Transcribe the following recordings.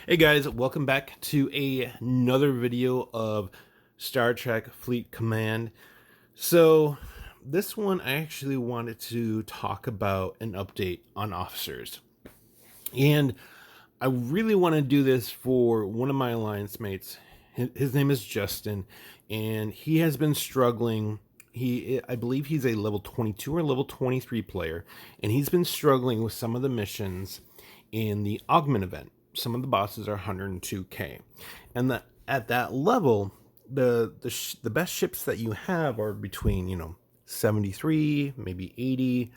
Hey guys, welcome back to another video of Star Trek Fleet Command. So this one I actually wanted to talk about an update on officers. And I really want to do this for one of my alliance mates. His name is Justin, and he has been struggling. I believe he's a level 22 or level 23 player, and he's been struggling with some of the missions in the augment event. Some of the bosses are 102k, and at that level, the best ships that you have are between 73, maybe 80,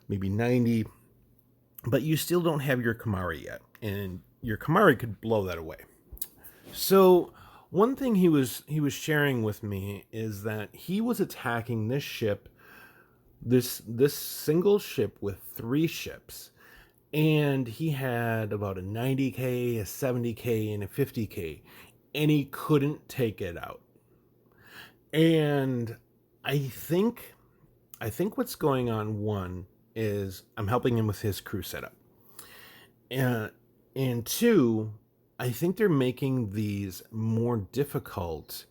maybe 90, but you still don't have your Kamari yet, and your Kamari could blow that away. So one thing he was sharing with me is that he was attacking this ship, this single ship with 3 ships, and he had about a 90k, a 70k, and a 50k, and he couldn't take it out. And I think what's going on, one, is I'm helping him with his crew setup. And two, I think they're making these more difficult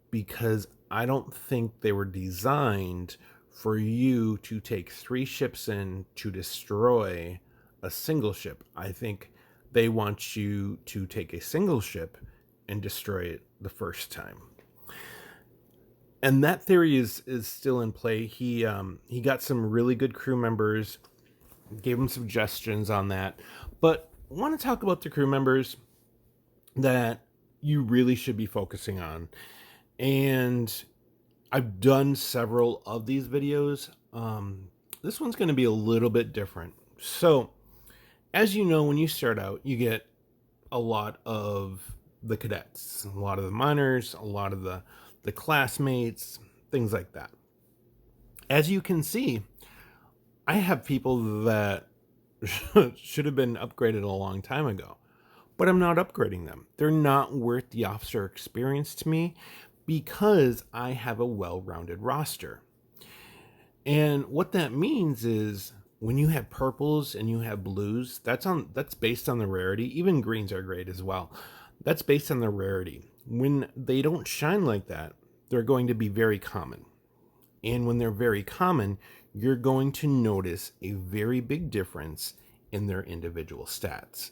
because I don't think they were designed for you to take 3 ships in to destroy a single ship. I think they want you to take a single ship and destroy it the first time. And that theory is still in play. He got some really good crew members, gave him suggestions on that. But I want to talk about the crew members that you really should be focusing on. And I've done several of these videos. This one's going to be a little bit different. So, as you know, when you start out, you get a lot of the cadets, a lot of the minors, a lot of the classmates, things like that. As you can see, I have people that should have been upgraded a long time ago, but I'm not upgrading them. They're not worth the officer experience to me because I have a well-rounded roster. And what that means is when you have purples and you have blues, that's based on the rarity. Even greens are great as well. That's based on the rarity. When they don't shine like that, they're going to be very common. And when they're very common, you're going to notice a very big difference in their individual stats.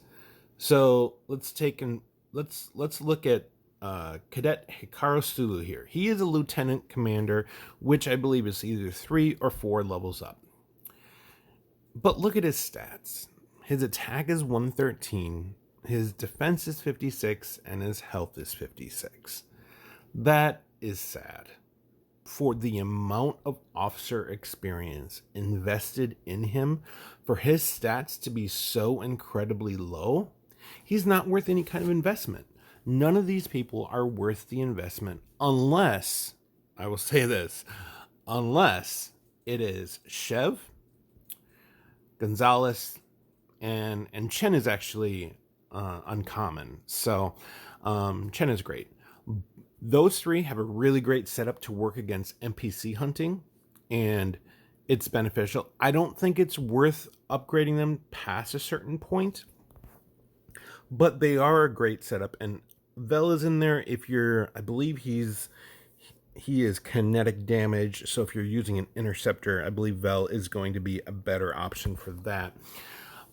So let's look at Cadet Sulu here. He is a lieutenant commander, which I believe is either 3 or 4 levels up. But look at his stats. His attack is 113, his defense is 56, and his health is 56. That is sad. For the amount of officer experience invested in him, for his stats to be so incredibly low, he's not worth any kind of investment. None of these people are worth the investment unless, I will say this, unless it is Chev, Gonzalez, and Chen is actually uncommon. So Chen is great. Those 3 have a really great setup to work against NPC hunting, and it's beneficial. I don't think it's worth upgrading them past a certain point, but they are a great setup. And Vel is in there if you're, I believe he is kinetic damage, so if you're using an interceptor, I believe Vel is going to be a better option for that.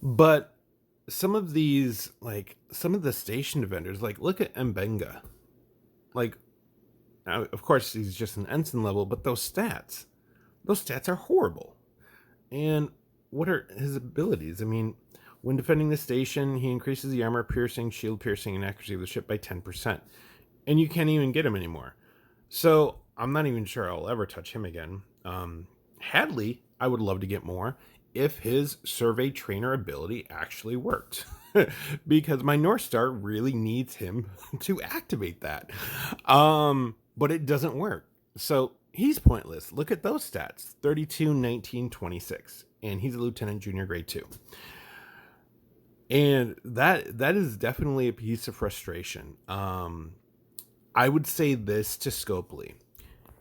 But some of these, like some of the station vendors, like look at Mbenga. Like, now, of course, he's just an ensign level, but those stats are horrible. And what are his abilities? I mean, when defending the station, he increases the armor piercing, shield piercing, and accuracy of the ship by 10%. And you can't even get him anymore. So I'm not even sure I'll ever touch him again. Hadley, I would love to get more if his survey trainer ability actually worked. Because my North Star really needs him to activate that. But it doesn't work. So he's pointless. Look at those stats. 32, 19, 26. And he's a lieutenant junior grade 2. And that is definitely a piece of frustration. I would say this to Scopely.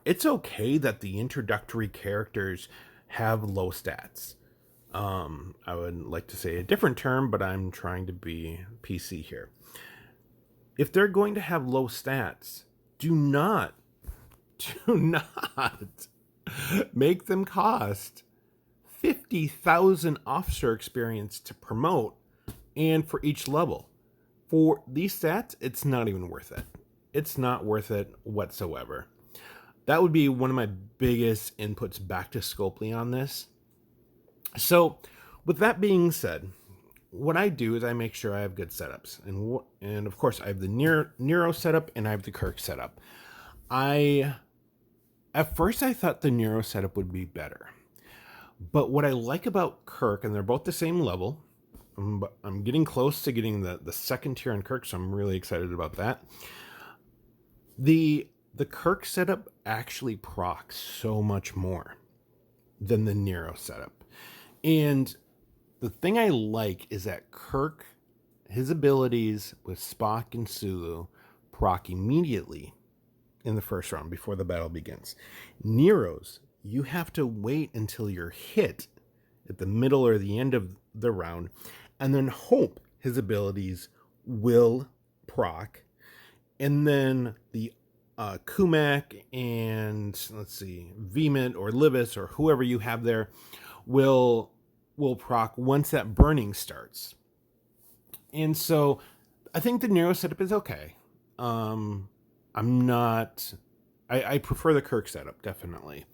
It's okay that the introductory characters have low stats. I would like to say a different term, but I'm trying to be PC here. If they're going to have low stats, do not make them cost 50,000 officer experience to promote and for each level. For these stats, it's not even worth it. It's not worth it whatsoever. That would be one of my biggest inputs back to Scopely on this. So, with that being said, what I do is I make sure I have good setups. And of course, I have the Nero setup and I have the Kirk setup. At first, I thought the Nero setup would be better. But what I like about Kirk, and they're both the same level, but I'm getting close to getting the second tier on Kirk, so I'm really excited about that. The Kirk setup actually procs so much more than the Nero setup. And the thing I like is that Kirk, his abilities with Spock and Sulu proc immediately in the first round before the battle begins. Nero's, you have to wait until you're hit at the middle or the end of the round and then hope his abilities will proc. And then the Kumak and, let's see, Vemit or Livis or whoever you have there will proc once that burning starts. And so I think the Nero setup is okay. I prefer the Kirk setup, definitely.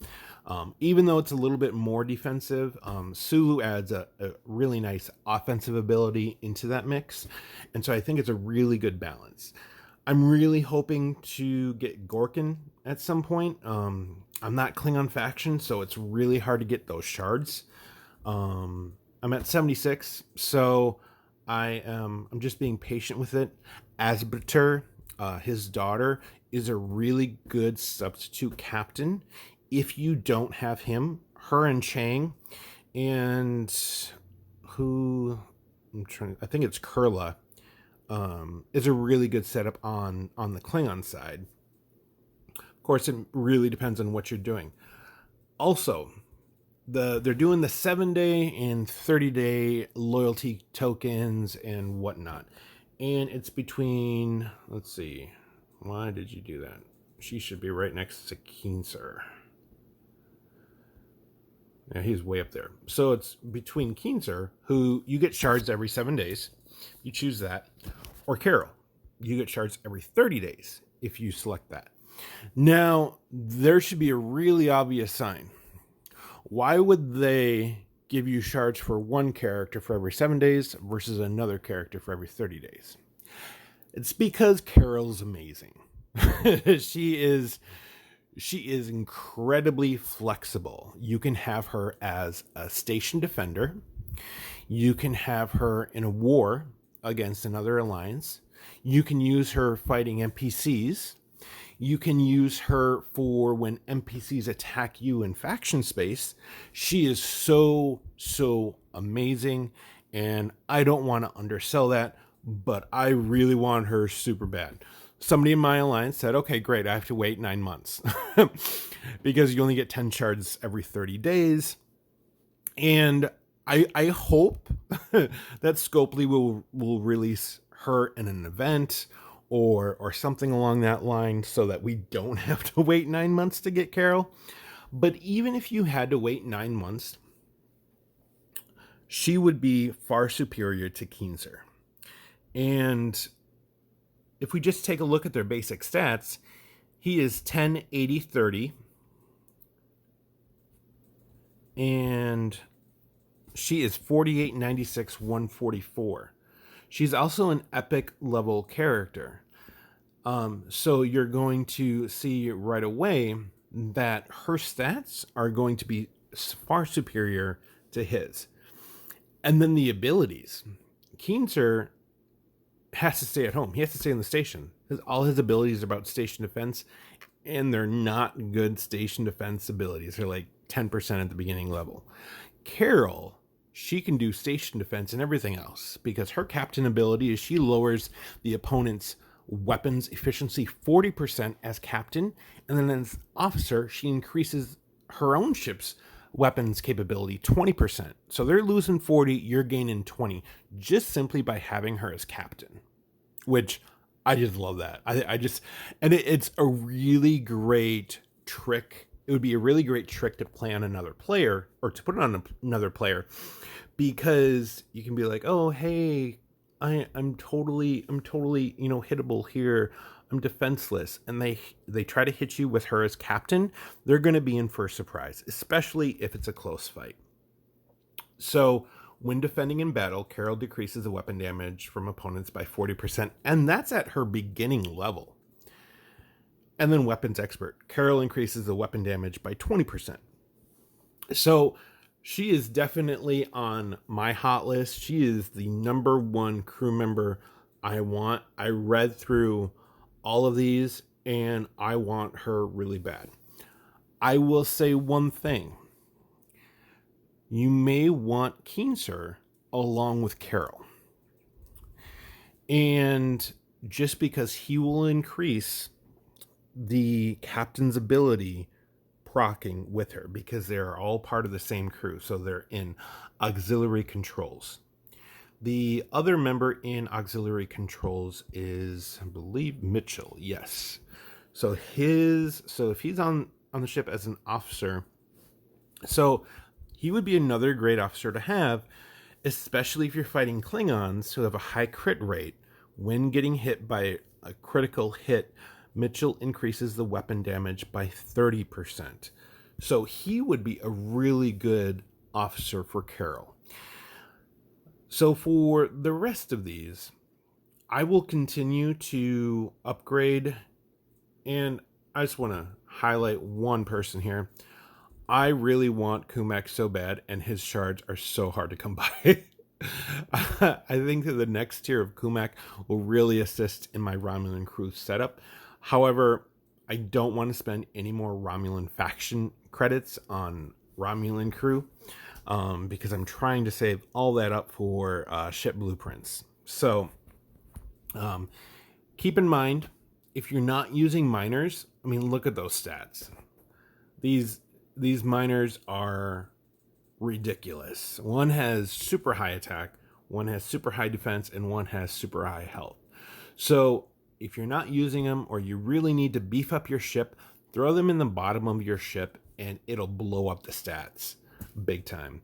Even though it's a little bit more defensive, Sulu adds a really nice offensive ability into that mix. And so I think it's a really good balance. I'm really hoping to get Gorkin at some point. I'm not Klingon faction, so it's really hard to get those shards. I'm at 76, so I'm just being patient with it. Asbiter, his daughter, is a really good substitute captain. If you don't have him, her and Chang, and I think it's Kurla, is a really good setup on the Klingon side. Of course, it really depends on what you're doing. Also, they're doing the 7-day and 30-day loyalty tokens and whatnot. And it's between, let's see, why did you do that? She should be right next to Keenser. Yeah, he's way up there. So it's between Keenser, who you get shards every 7 days. You choose that. Or Carol. You get shards every 30 days if you select that. Now, there should be a really obvious sign. Why would they give you shards for one character for every 7 days versus another character for every 30 days? It's because Carol's amazing. She is incredibly flexible. You can have her as a station defender. You can have her in a war against another alliance. You can use her fighting NPCs. You can use her for when NPCs attack you in faction space. She is so amazing, and I don't want to undersell that, but I really want her super bad. Somebody in my alliance said, okay, great, I have to wait 9 months because you only get 10 shards every 30 days. And I hope that Scopely will release her in an event or something along that line so that we don't have to wait 9 months to get Carol. But even if you had to wait 9 months, she would be far superior to Keenser. And if we just take a look at their basic stats, he is 10, 80, 30. And she is 48, 96, 144. She's also an epic level character. So you're going to see right away that her stats are going to be far superior to his. And then the abilities. Keenser has to stay at home. He has to stay in the station. All his abilities are about station defense, and they're not good station defense abilities. They're like 10% at the beginning level. Carol, she can do station defense and everything else because her captain ability is she lowers the opponent's weapons efficiency 40% as captain, and then as officer, she increases her own ship's weapons capability 20%. So they're losing 40, you're gaining 20, just simply by having her as captain, which I just love that. It's a really great trick. It would be a really great trick to play on another player, or to put it on another player, because you can be like, oh, hey, I'm totally, hittable here. I'm defenseless. And they try to hit you with her as captain. They're going to be in for a surprise, especially if it's a close fight. So when defending in battle, Carol decreases the weapon damage from opponents by 40%, and that's at her beginning level. And then weapons expert, Carol increases the weapon damage by 20%. So she is definitely on my hot list. She is the number one crew member I want. I read through all of these and I want her really bad. I will say one thing. You may want Keenser along with Carol. And just because he will increase the captain's ability procking with her, because they're all part of the same crew. So they're in auxiliary controls. The other member in auxiliary controls is, I believe, Mitchell. Yes. So if he's on the ship as an officer, so he would be another great officer to have, especially if you're fighting Klingons who have a high crit rate. When getting hit by a critical hit, Mitchell increases the weapon damage by 30%. So he would be a really good officer for Carol. So for the rest of these, I will continue to upgrade. And I just want to highlight one person here. I really want Kumak so bad, and his shards are so hard to come by. I think that the next tier of Kumak will really assist in my Romulan crew setup. However, I don't want to spend any more Romulan faction credits on Romulan crew, because I'm trying to save all that up for ship blueprints. So keep in mind, if you're not using miners, I mean, look at those stats. These miners are ridiculous. One has super high attack, one has super high defense, and one has super high health. So if you're not using them, or you really need to beef up your ship, throw them in the bottom of your ship and it'll blow up the stats big time.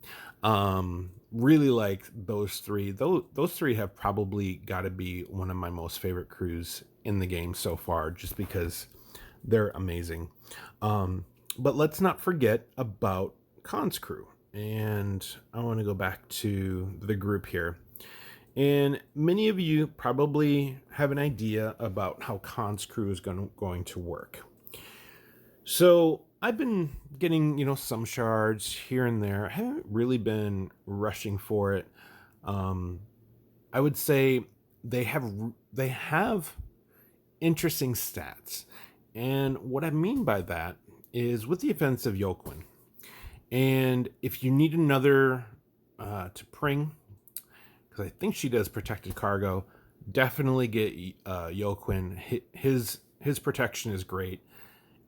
Really like those three. Those three have probably got to be one of my most favorite crews in the game so far, just because they're amazing. But let's not forget about Khan's crew. And I want to go back to the group here. And many of you probably have an idea about how Khan's crew is going to work. So I've been getting, some shards here and there. I haven't really been rushing for it. I would say they have interesting stats. And what I mean by that is with the offensive Yoquin. And if you need another to Pring, because I think she does protected cargo, definitely get Yoquin. His protection is great,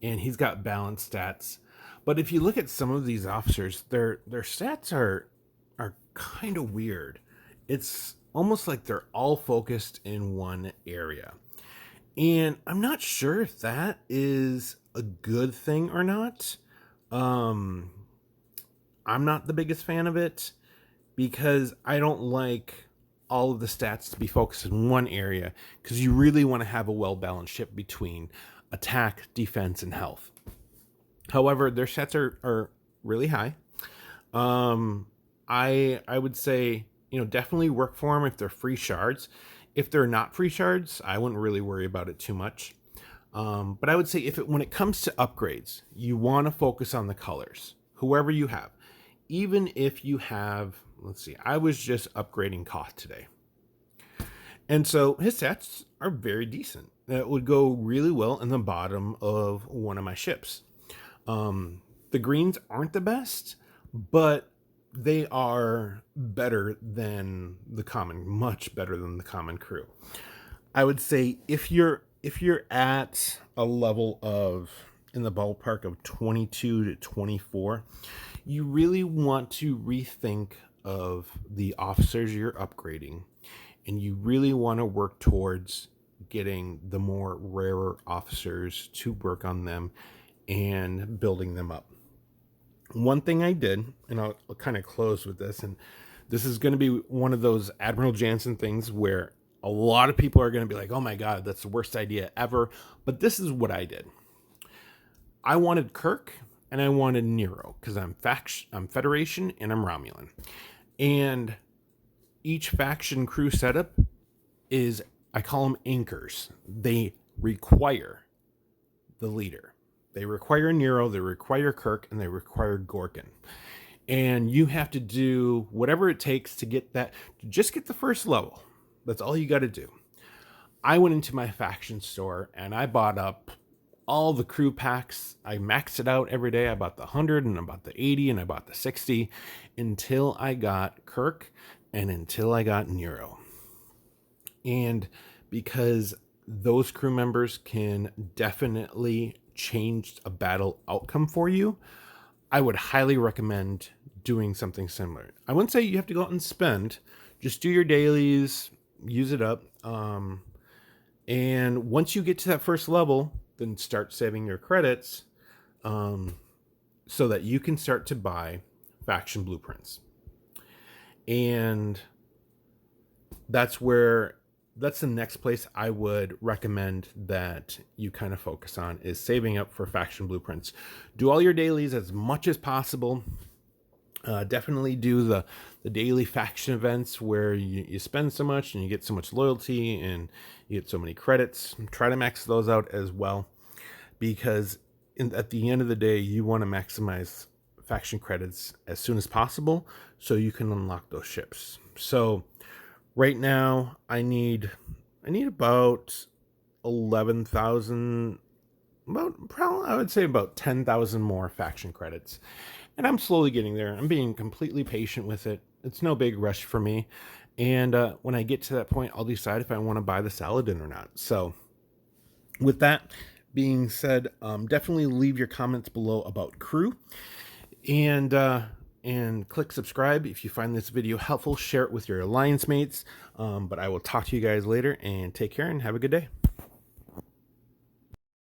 and he's got balanced stats. But if you look at some of these officers, their stats are kind of weird. It's almost like they're all focused in one area. And I'm not sure if that is a good thing or not. I'm not the biggest fan of it, because I don't like all of the stats to be focused in one area, because you really want to have a well-balanced ship between attack, defense, and health. However, their stats are really high. I would say, definitely work for them if they're free shards. If they're not free shards, I wouldn't really worry about it too much. But I would say when it comes to upgrades, you want to focus on the colors, whoever you have. Even if you have, let's see, I was just upgrading Koth today. And so his stats are very decent. That would go really well in the bottom of one of my ships. The greens aren't the best, but they are better than the common, much better than the common crew. I would say if you're at a level of in the ballpark of 22 to 24, you really want to rethink of the officers you're upgrading, and you really want to work towards getting the more rarer officers to work on them and building them up. One thing I did, and I'll kind of close with this, and this is going to be one of those Admiral Jansen things where a lot of people are going to be like, oh my God, that's the worst idea ever. But this is what I did. I wanted Kirk and I wanted Nero because I'm Federation and I'm Romulan. And each faction crew setup is, I call them anchors. They require the leader. They require Nero, they require Kirk, and they require Gorkin. And you have to do whatever it takes to get that, to just get the first level. That's all you got to do. I went into my faction store and I bought up all the crew packs. I maxed it out every day. I bought the 100 and I bought the 80 and I bought the 60 until I got Kirk and until I got Nero. And because those crew members can definitely change a battle outcome for you, I would highly recommend doing something similar. I wouldn't say you have to go out and spend. Just do your dailies, use it up. And once you get to that first level, then start saving your credits so that you can start to buy faction blueprints. And that's the next place I would recommend that you kind of focus on, is saving up for faction blueprints. Do all your dailies as much as possible. Definitely do the daily faction events where you spend so much and you get so much loyalty and you get so many credits. Try to max those out as well, because at the end of the day, you want to maximize faction credits as soon as possible so you can unlock those ships. So right now, I need about 11,000, I would say about 10,000 more faction credits. And I'm slowly getting there. I'm being completely patient with it. It's no big rush for me. And when I get to that point, I'll decide if I want to buy the Saladin or not. So with that being said, definitely leave your comments below about crew. And click subscribe if you find this video helpful. Share it with your alliance mates. But I will talk to you guys later, and take care and have a good day.